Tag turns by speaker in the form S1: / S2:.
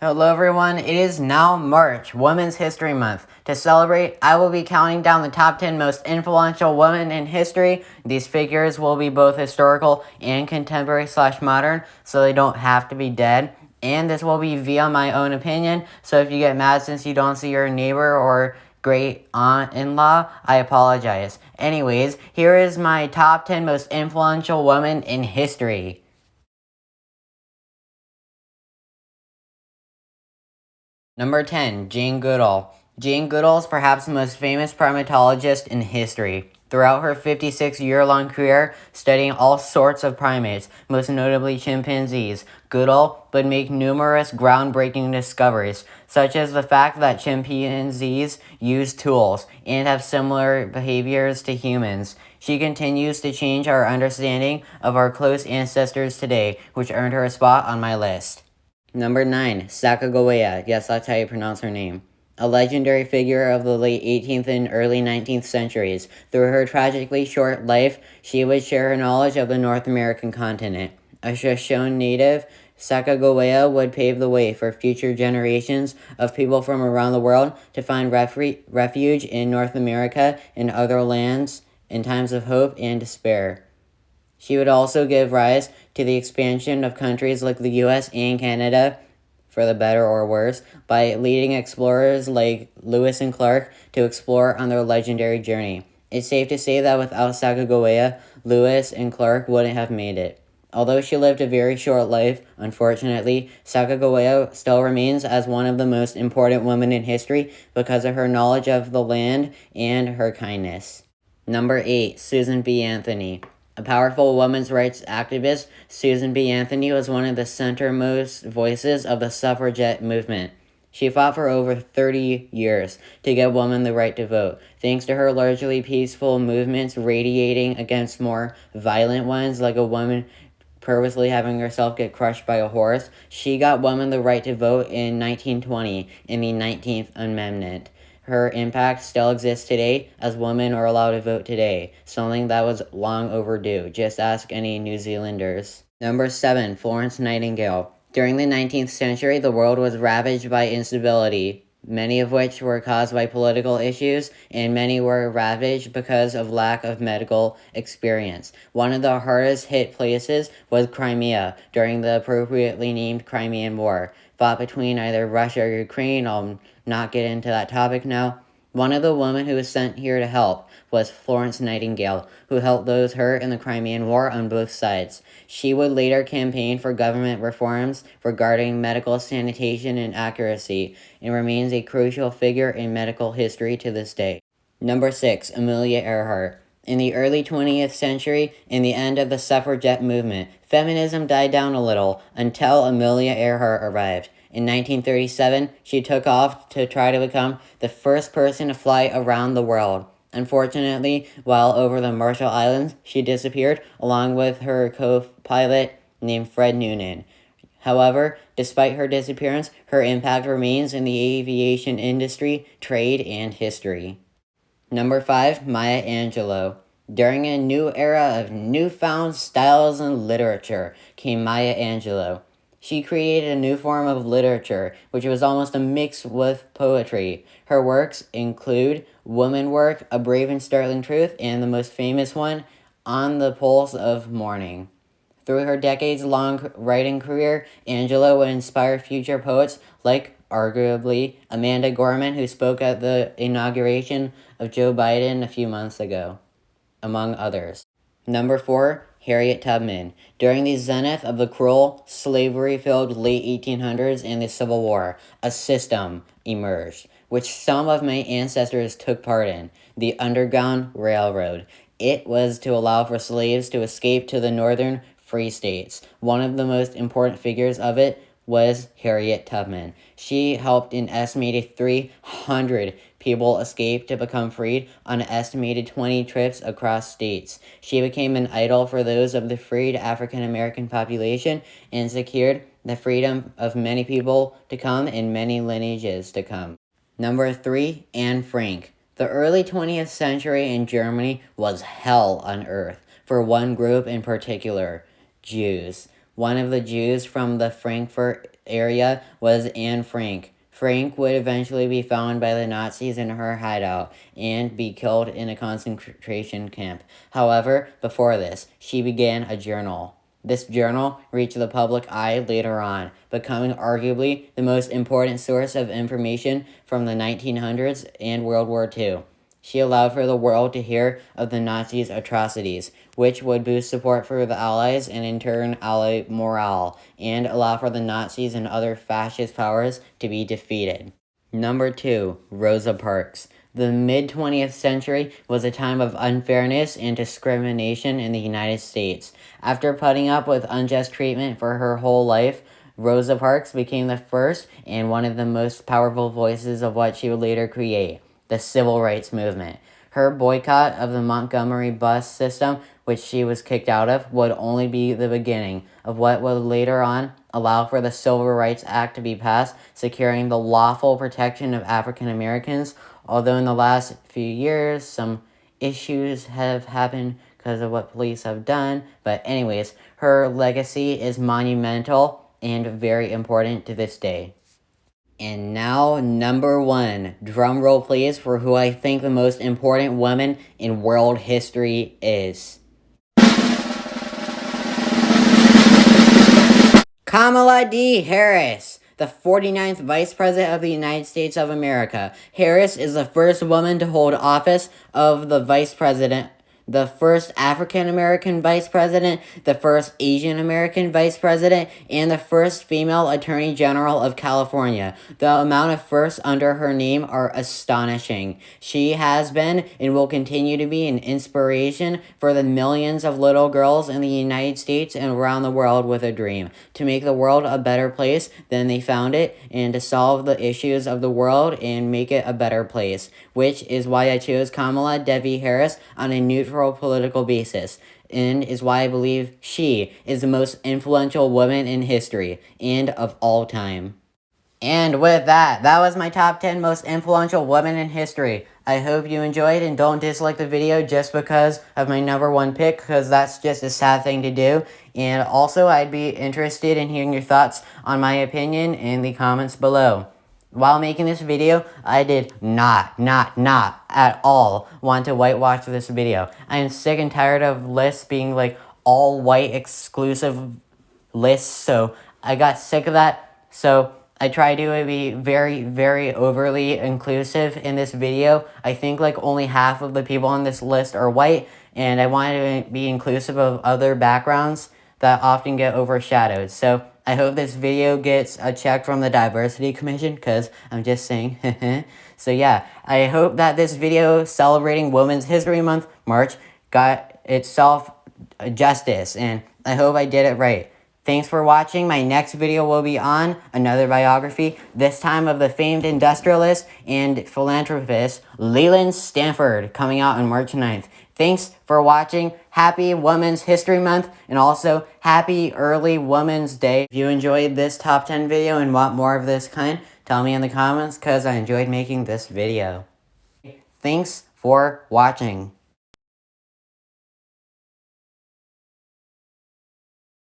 S1: Hello everyone, it is now March, Women's History Month. To celebrate, I will be counting down the top 10 most influential women in history. These figures will be both historical and contemporary/modern, so they don't have to be dead. And this will be via my own opinion, so if you get mad since you don't see your neighbor or great aunt-in-law, I apologize. Anyways, here is my top 10 most influential women in history. Number 10, Jane Goodall. Jane Goodall is perhaps the most famous primatologist in history. Throughout her 56-year-long career, studying all sorts of primates, most notably chimpanzees, Goodall would make numerous groundbreaking discoveries, such as the fact that chimpanzees use tools and have similar behaviors to humans. She continues to change our understanding of our close ancestors today, which earned her a spot on my list. Number 9, Sacagawea. Yes, that's how you pronounce her name. A legendary figure of the late 18th and early 19th centuries. Through her tragically short life, she would share her knowledge of the North American continent. A Shoshone native, Sacagawea would pave the way for future generations of people from around the world to find refuge in North America and other lands in times of hope and despair. She would also give rise to the expansion of countries like the US and Canada, for the better or worse, by leading explorers like Lewis and Clark to explore on their legendary journey. It's safe to say that without Sacagawea, Lewis and Clark wouldn't have made it. Although she lived a very short life, unfortunately, Sacagawea still remains as one of the most important women in history because of her knowledge of the land and her kindness. Number 8, Susan B. Anthony. A powerful women's rights activist, Susan B. Anthony was one of the centermost voices of the suffragette movement. She fought for over 30 years to give women the right to vote. Thanks to her largely peaceful movements radiating against more violent ones, like a woman purposely having herself get crushed by a horse, she got women the right to vote in 1920 in the 19th Amendment. Her impact still exists today, as women are allowed to vote today, something that was long overdue. Just ask any New Zealanders. Number 7, Florence Nightingale. During the 19th century, the world was ravaged by instability, many of which were caused by political issues, and many were ravaged because of lack of medical experience. One of the hardest hit places was Crimea during the appropriately named Crimean War, fought between either Russia or Ukraine. I'll not get into that topic now. One of the women who was sent here to help was Florence Nightingale, who helped those hurt in the Crimean War on both sides. She would later campaign for government reforms regarding medical sanitation and accuracy, and remains a crucial figure in medical history to this day. Number 6, Amelia Earhart. In the early 20th century, in the end of the suffragette movement, feminism died down a little until Amelia Earhart arrived. In 1937, she took off to try to become the first person to fly around the world. Unfortunately, while over the Marshall Islands, she disappeared along with her co-pilot named Fred Noonan. However, despite her disappearance, her impact remains in the aviation industry, trade, and history. Number 5, Maya Angelou. During a new era of newfound styles in literature came Maya Angelou. She created a new form of literature, which was almost a mix with poetry. Her works include Woman Work, A Brave and Startling Truth, and the most famous one, On the Pulse of Morning. Through her decades-long writing career, Angelou would inspire future poets like, arguably, Amanda Gorman, who spoke at the inauguration of Joe Biden a few months ago, among others. Number 4, Harriet Tubman. During the zenith of the cruel, slavery-filled late 1800s and the Civil War, a system emerged, which some of my ancestors took part in, the Underground Railroad. It was to allow for slaves to escape to the northern free states. One of the most important figures of it was Harriet Tubman. She helped an estimated 300 people escape to become freed on an estimated 20 trips across states. She became an idol for those of the freed African American population and secured the freedom of many people to come and many lineages to come. Number 3, Anne Frank. The early 20th century in Germany was hell on earth for one group in particular, Jews. One of the Jews from the Frankfurt area was Anne Frank. Frank would eventually be found by the Nazis in her hideout and be killed in a concentration camp. However, before this, she began a journal. This journal reached the public eye later on, becoming arguably the most important source of information from the 1900s and World War II. She allowed for the world to hear of the Nazis' atrocities, which would boost support for the Allies and in turn ally morale, and allow for the Nazis and other fascist powers to be defeated. Number 2. Rosa Parks. The mid-20th century was a time of unfairness and discrimination in the United States. After putting up with unjust treatment for her whole life, Rosa Parks became the first and one of the most powerful voices of what she would later create, the Civil Rights Movement. Her boycott of the Montgomery bus system, which she was kicked out of, would only be the beginning of what would later on allow for the Civil Rights Act to be passed, securing the lawful protection of African Americans. Although in the last few years, some issues have happened because of what police have done. But anyways, her legacy is monumental and very important to this day. And now, number 1. Drum roll please for who I think the most important woman in world history is. Kamala D. Harris, the 49th Vice President of the United States of America. Harris is the first woman to hold office of the Vice President, the first African American Vice President, the first Asian American Vice President, and the first female Attorney General of California. The amount of firsts under her name are astonishing. She has been and will continue to be an inspiration for the millions of little girls in the United States and around the world with a dream to make the world a better place than they found it and to solve the issues of the world and make it a better place, which is why I chose Kamala Devi Harris on a neutral political basis, and is why I believe she is the most influential woman in history and of all time. And with that was my top 10 most influential women in history. I hope you enjoyed and don't dislike the video just because of my number 1 pick, because that's just a sad thing to do. And also, I'd be interested in hearing your thoughts on my opinion in the comments below. While making this video, I did not at all want to whitewash this video. I am sick and tired of lists being like all white exclusive lists, so I got sick of that. So I try to be very overly inclusive in this video. I think like only half of the people on this list are white, and I wanted to be inclusive of other backgrounds that often get overshadowed. So I hope this video gets a check from the Diversity Commission, because I'm just saying. So yeah, I hope that this video celebrating Women's History Month, March, got itself justice, and I hope I did it right. Thanks for watching. My next video will be on another biography, this time of the famed industrialist and philanthropist Leland Stanford, coming out on March 9th. Thanks for watching. Happy Women's History Month, and also happy early Women's Day. If you enjoyed this top 10 video and want more of this kind, tell me in the comments, because I enjoyed making this video. Thanks for watching.